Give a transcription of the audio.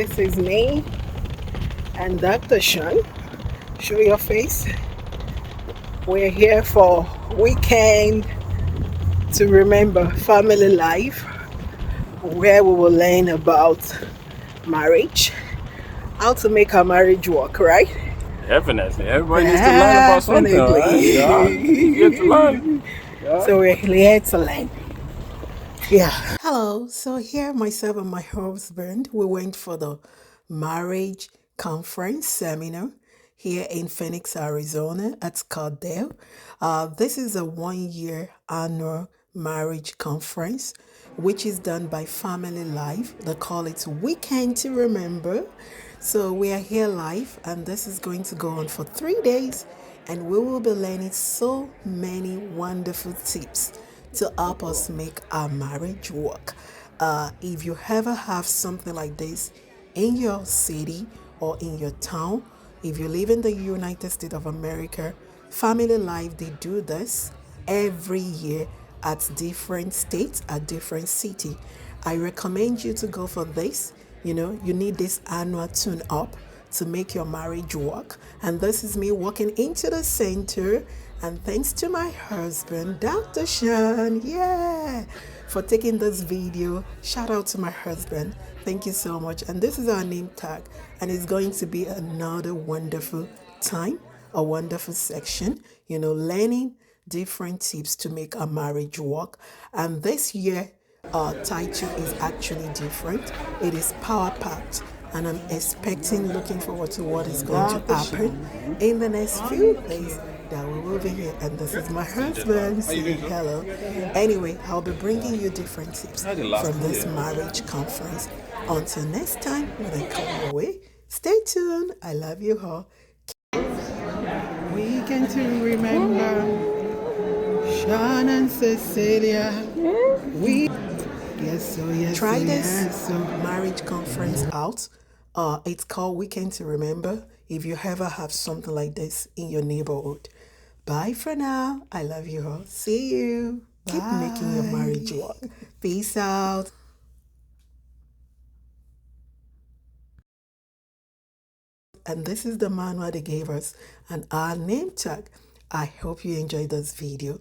This is me and Dr. Sean. Show your face. We're here for weekend to remember family life, where we will learn about marriage, how to make our marriage work, right? Definitely. Everybody needs to learn about something, right? Yeah. Here to learn. Yeah. So we're here to learn. Yeah. Hello. So here, myself and my husband, we went for the marriage conference seminar here in Phoenix, Arizona at Scottsdale. This is a 1 year annual marriage conference, which is done by Family Life. They call it Weekend to Remember. So we are here live, and this is going to go on for 3 days, and we will be learning so many wonderful tips to help us make our marriage work. If you ever have something like this in your city or in your town, if you live in the United States of America, Family Life, they do this every year at different states, at different city. I recommend you to go for this. You know, you need this annual tune up to make your marriage work. And this is me walking into the center. And thanks to my husband, Dr. Sean, yeah, for taking this video. Shout out to my husband. Thank you so much. And this is our name tag. And it's going to be another wonderful time, a wonderful section, you know, learning different tips to make a marriage work. And this year, title is actually different. It is power packed, and I'm looking forward to what is going to happen in the next few days that we will be here. And this is my husband saying hello. Anyway, I'll be bringing you different tips from this marriage conference. Until next time, when I come your way, stay tuned. I love you all. Weekend to remember. Sean and Cecelia. Try this marriage conference out. It's called Weekend to Remember. If you ever have something like this in your neighborhood. Bye for now. I love you all. See you. Bye. Keep making your marriage work. Peace out. And this is the manual they gave us and our name tag. I hope you enjoyed this video.